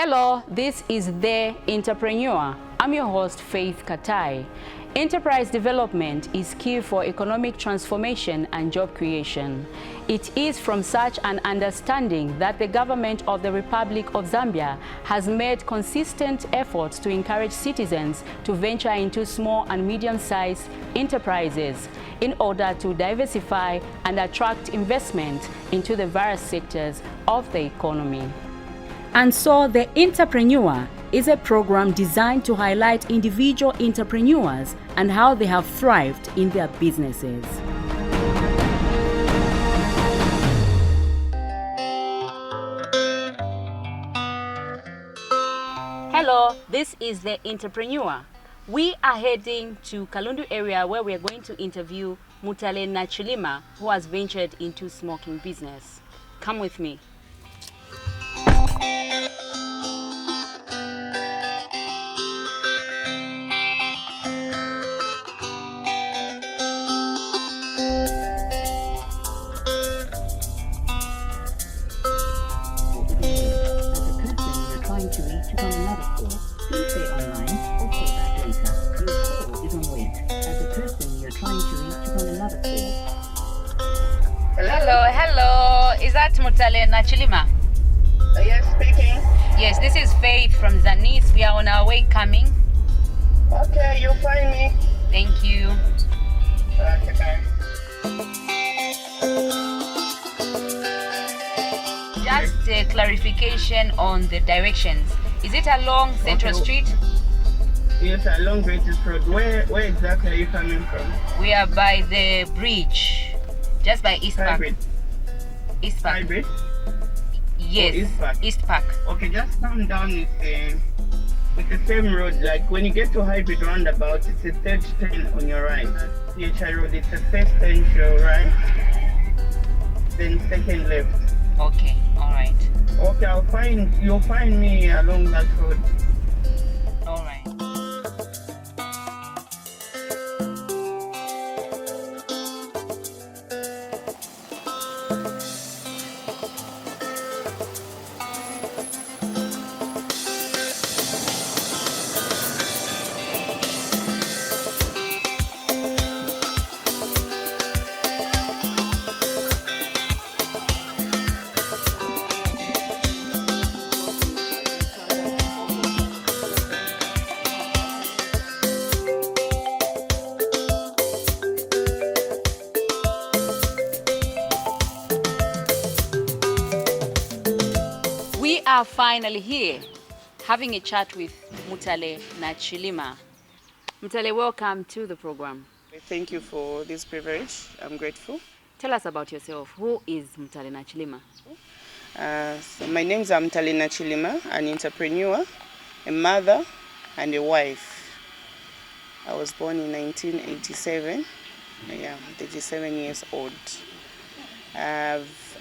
Hello, this is The Entrepreneur. I'm your host, Faith Katai. Enterprise development is key for economic transformation and job creation. It is from such an understanding that the government of the Republic of Zambia has made consistent efforts to encourage citizens to venture into small and medium-sized enterprises in order to diversify and attract investment into the various sectors of the economy. And so The Entrepreneur is a program designed to highlight individual entrepreneurs and how they have thrived in their businesses. Hello, this is The Entrepreneur. We are heading to Kalundu area where we are going to interview Mutale Nachilima, who has ventured into smoking business. Come with me. Hello. Is that Mutale Nachilima? Yes, speaking. Yes, this is Faith from Zanis. We are on our way coming. Okay, you'll find me. Thank you. Okay, bye. Just a clarification on the directions. Is it along Central Street? Yes, along British Road. Where exactly are you coming from? We are by the bridge, just by East Park. Hybrid. East Park. Hybrid? Yes. Oh, East Park. East Park. Okay, just come down. It's the same road. Like when you get to Hybrid roundabout, it's the third turn on your right. CHI Road. It's the first turn to your right, then second left. Okay. All right. Okay, you'll find me along that road. All right. We are finally here, having a chat with Mutale Nachilima. Mutale, welcome to the program. Thank you for this privilege. I'm grateful. Tell us about yourself. Who is Mutale Nachilima? So my name is Mutale Nachilima, an entrepreneur, a mother, and a wife. I was born in 1987. Yeah, I'm 37 years old.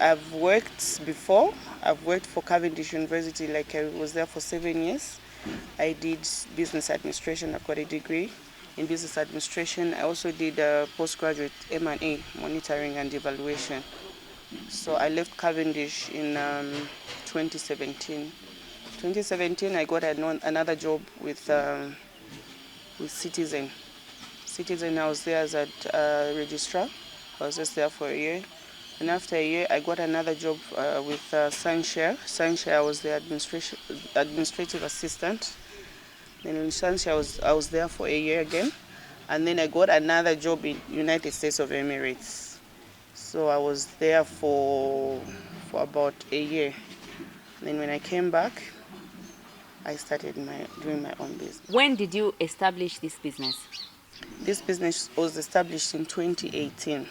I've worked before. I've worked for Cavendish University, like I was there for 7 years. I did business administration. I've got a degree in business administration. I also did a postgraduate M&A, monitoring and evaluation. So I left Cavendish in 2017. 2017, I got another job with Citizen. Citizen, I was there as a registrar. I was just there for a year. And after a year, I got another job with Sunshare. Sunshare, I was the administrative assistant. Then in Sunshare, I was there for a year again. And then I got another job in United States of Emirates. So I was there for about a year. And then when I came back, I started doing my own business. When did you establish this business? This business was established in 2018.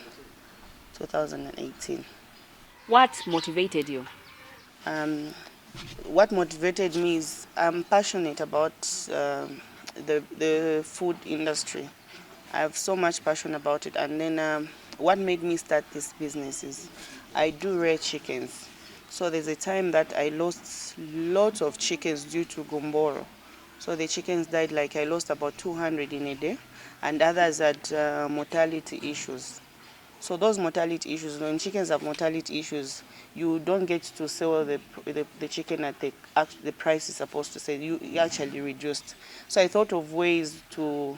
What motivated you? What motivated me is I'm passionate about the food industry. I have so much passion about it. And then what made me start this business is I do rear chickens. So there's a time that I lost lots of chickens due to Gumboro. So the chickens died, like I lost about 200 in a day, and others had mortality issues. So those mortality issues, when chickens have mortality issues, you don't get to sell the chicken at the price it's supposed to say. You actually reduced. So I thought of ways to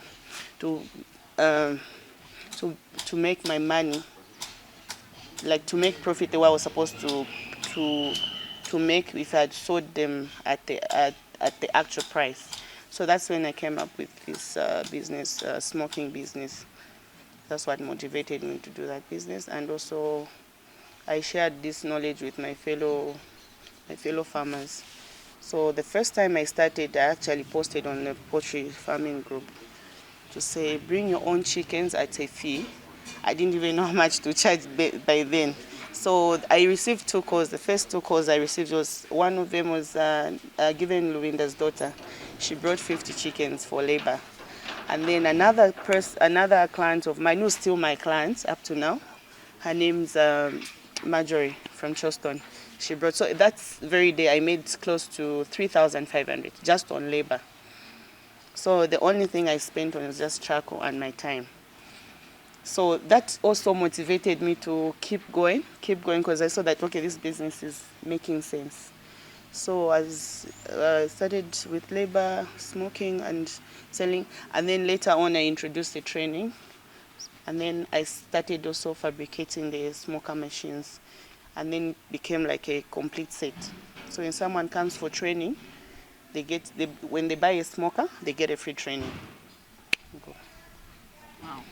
um, to make my money, like to make profit the way I was supposed to to make if I had sold them at the actual price. So that's when I came up with this business, smoking business. That's what motivated me to do that business, and also I shared this knowledge with my fellow farmers. So the first time I started, I actually posted on the poultry farming group to say, bring your own chickens at a fee. I didn't even know how much to charge by then. So I received 2 calls. The first 2 calls I received was, one of them was given Luinda's daughter. She brought 50 chickens for labor. And then another client of mine, who's still my client up to now, her name's Marjorie from Charleston. She brought, so that very day I made close to 3,500 just on labor. So the only thing I spent on was just charcoal and my time. So that also motivated me to keep going, because I saw that, okay, this business is making sense. So I started with labor, smoking and selling, and then later on I introduced the training, and then I started also fabricating the smoker machines, and then it became like a complete set. So when someone comes for training, when they buy a smoker, they get a free training. Wow.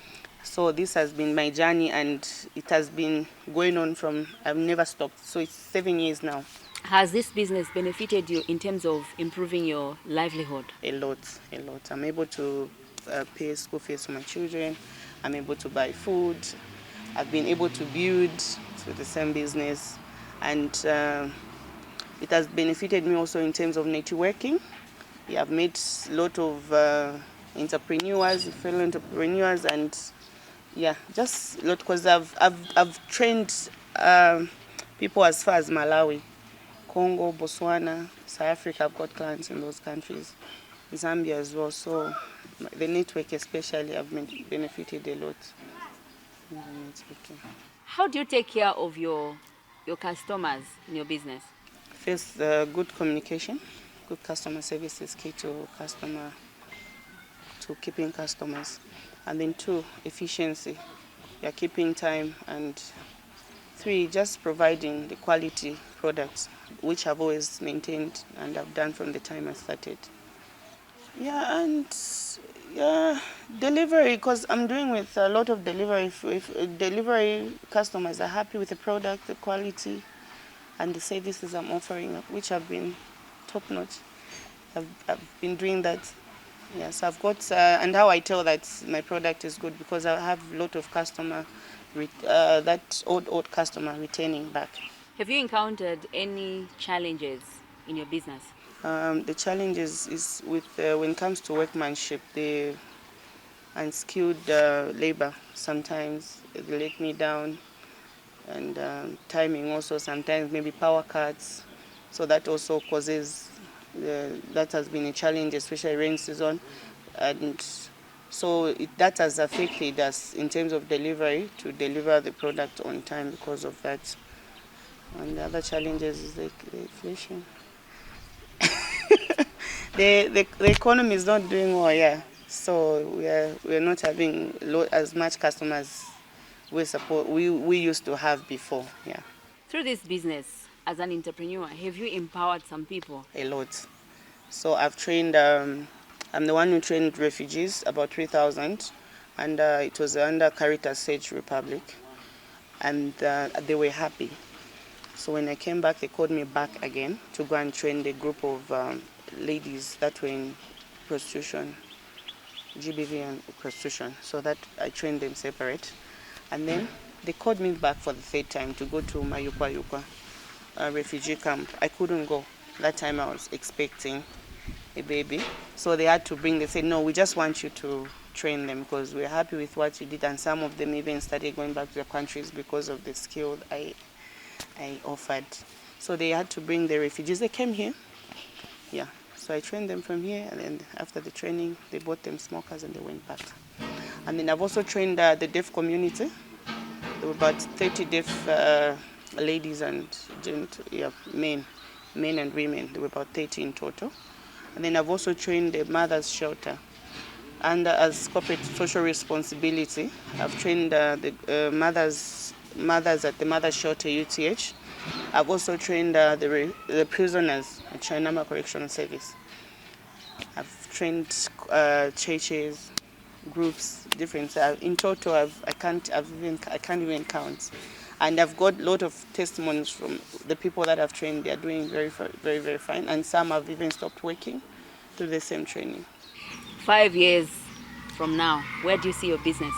So this has been my journey, and it has been going on I've never stopped. So it's 7 years now. Has this business benefited you in terms of improving your livelihood? A lot. I'm able to pay school fees for my children. I'm able to buy food. I've been able to build with the same business, and it has benefited me also in terms of networking. Yeah, I've met a lot of fellow entrepreneurs, and yeah, just a lot, because I've trained people as far as Malawi, Congo, Botswana, South Africa. I've got clients in those countries, Zambia as well. So the network especially, I've benefited a lot. How do you take care of your customers in your business? First, good communication, good customer service is key to keeping customers. And then 2, efficiency. You're keeping time. And 3, just providing the quality products, which I've always maintained and I've done from the time I started. Yeah, and delivery, because I'm doing with a lot of delivery. If delivery customers are happy with the product, the quality, and the services I'm offering, which have been top notch. I've been doing that. Yes, I've got, and how I tell that my product is good, because I have a lot of customer, that old customer returning back. Have you encountered any challenges in your business? The challenges is with when it comes to workmanship, the unskilled labor. Sometimes they let me down, and timing also. Sometimes maybe power cuts, so that also causes. That has been a challenge, especially rain season, and so that has affected us in terms of delivery, to deliver the product on time because of that. And the other challenges is the inflation. The economy is not doing well, yeah. So we're not having as much customers we used to have before, yeah. Through this business, as an entrepreneur, have you empowered some people? A lot. So I've trained, I'm the one who trained refugees, about 3,000, and it was under Caritas Sage Republic, and they were happy. So when I came back, they called me back again to go and train the group of ladies that were in prostitution, GBV and prostitution. So that I trained them separate. And then they called me back for the 3rd time to go to Mayukwa refugee camp. I couldn't go. That time I was expecting a baby. So they said, no, we just want you to train them because we're happy with what you did. And some of them even started going back to their countries because of the skill I offered. So they had to bring the refugees. They came here. Yeah. So I trained them from here, and then after the training, they bought them smokers and they went back. And then I've also trained the deaf community. There were about 30 deaf ladies and men and women. There were about 30 in total. And then I've also trained the mothers shelter. And as corporate social responsibility, I've trained the mothers at the Mother Shelter UTH. I've also trained the prisoners at Chainama Correctional Service. I've trained churches, groups, different. In total, I can't even count. And I've got a lot of testimonies from the people that I've trained. They are doing very, very, very fine. And some have even stopped working through the same training. 5 years from now, where do you see your business?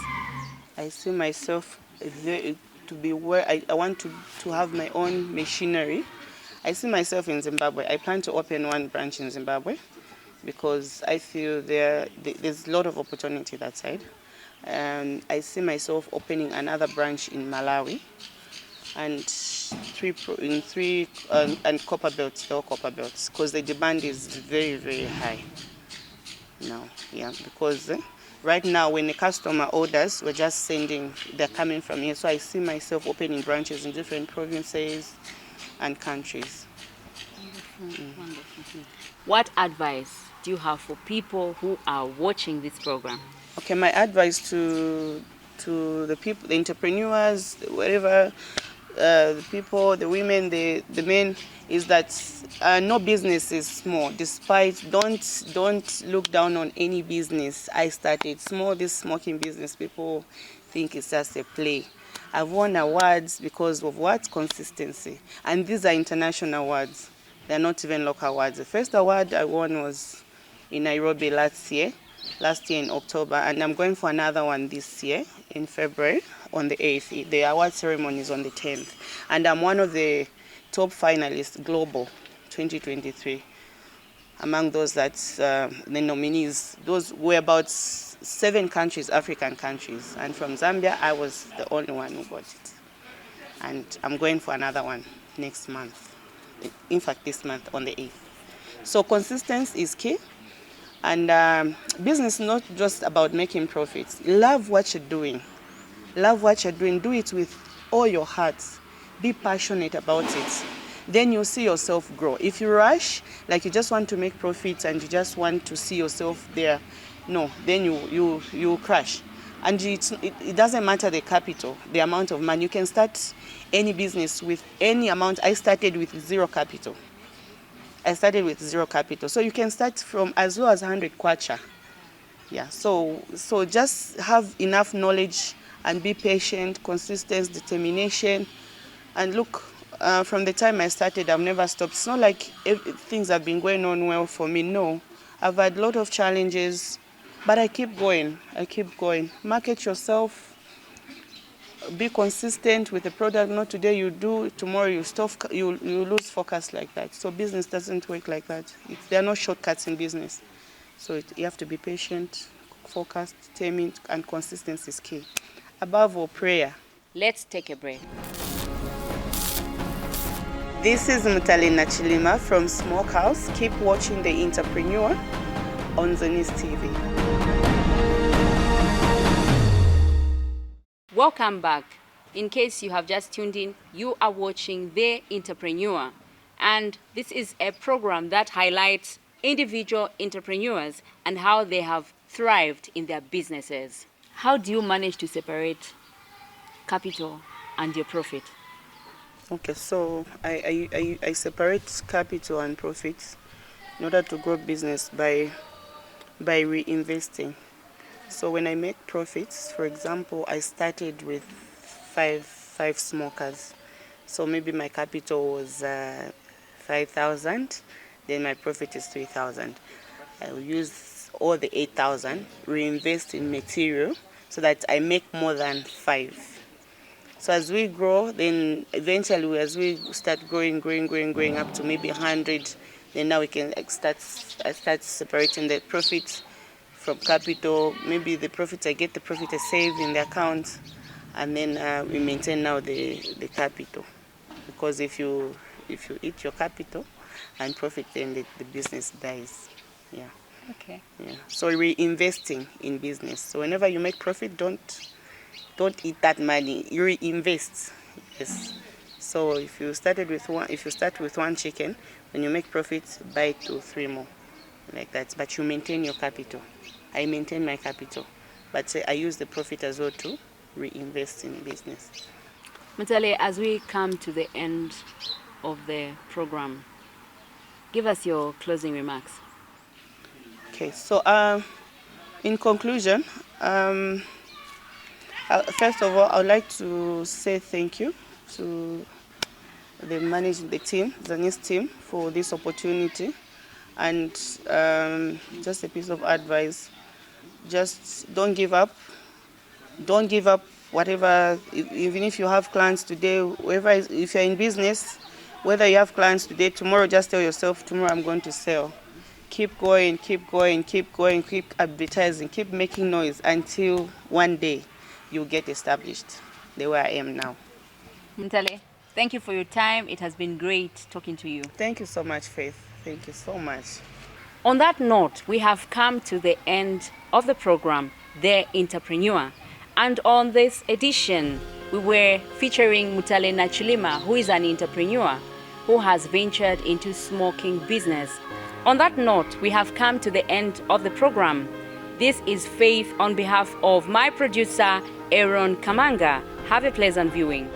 I see myself to be where I want to have my own machinery. I see myself in Zimbabwe. I plan to open one branch in Zimbabwe because I feel there's a lot of opportunity that side. I see myself opening another branch in Malawi and three and copper belts, because the demand is very, very high now. Yeah, because right now when a customer orders, we're just sending, they're coming from here. So I see myself opening branches in different provinces and countries. Wonderful, wonderful. What advice do you have for people who are watching this program? Okay, my advice to the people, the entrepreneurs, whatever, the people, the women, the men, is that no business is small. Don't look down on any business. I started small. This smoking business, people think it's just a play. I've won awards because of what? Consistency. And these are international awards. They're not even local awards. The first award I won was in Nairobi last year in October, and I'm going for another one this year in February on the 8th. The award ceremony is on the 10th, and I'm one of the top finalists global 2023 among those that's the nominees. Those were about 7 countries, African countries, and from Zambia I was the only one who got it, and I'm going for another one next month, in fact this month on the 8th. So consistency is key. And business is not just about making profits. Love what you're doing. Love what you're doing. Do it with all your heart. Be passionate about it. Then you'll see yourself grow. If you rush, like you just want to make profits and you just want to see yourself there, no, then you crash. And it doesn't matter the capital, the amount of money. You can start any business with any amount. I started with zero capital. So you can start from as low as 100 kwacha. Yeah, so just have enough knowledge and be patient, consistent, determination. And look, from the time I started, I've never stopped. It's not like things have been going on well for me, no. I've had a lot of challenges, but I keep going. Market yourself. Be consistent with the product. Not today you do, tomorrow you stop. You lose focus like that. So business doesn't work like that. There are no shortcuts in business. So you have to be patient, focused, determined, and consistency is key. Above all, prayer. Let's take a break. This is Mutalina Chilima from Smokehouse. Keep watching The Entrepreneur on Zenith TV. Welcome back. In case you have just tuned in, you are watching The Entrepreneur, and this is a program that highlights individual entrepreneurs and how they have thrived in their businesses. How do you manage to separate capital and your profit? Okay, so I separate capital and profits in order to grow business by reinvesting. So when I make profits, for example, I started with five smokers. So maybe my capital was 5,000, then my profit is 3,000. I will use all the 8,000, reinvest in material so that I make more than 5. So as we grow, then eventually as we start growing up to maybe 100, then now we can start separating the profits from capital. Maybe the profits I save in the account, and then we maintain now the capital. Because if you eat your capital and profit, then the business dies. Yeah. Okay. Yeah. So reinvesting in business. So whenever you make profit, don't don't eat that money. You reinvest. Yes. So if you start with one chicken, when you make profits, buy 2, 3 more, like that. But you maintain your capital. I maintain my capital, but I use the profit as well to reinvest in business. Mutale, as we come to the end of the program, give us your closing remarks. Okay, so in conclusion, first of all, I would like to say thank you to the team, the NIS team, for this opportunity. And just a piece of advice, just don't give up. Don't give up whatever, even if you have clients today, if you're in business, whether you have clients today, tomorrow just tell yourself, tomorrow I'm going to sell. Keep going, keep going, keep going, keep advertising, keep making noise until one day you get established the way I am now. Mutale, thank you for your time. It has been great talking to you. Thank you so much, Faith. Thank you so much. On that note, we have come to the end of the program, The Entrepreneur. And on this edition, we were featuring Mutale Nachilima, who is an entrepreneur who has ventured into smoking business. On that note, we have come to the end of the program. This is Faith on behalf of my producer, Aaron Kamanga. Have a pleasant viewing.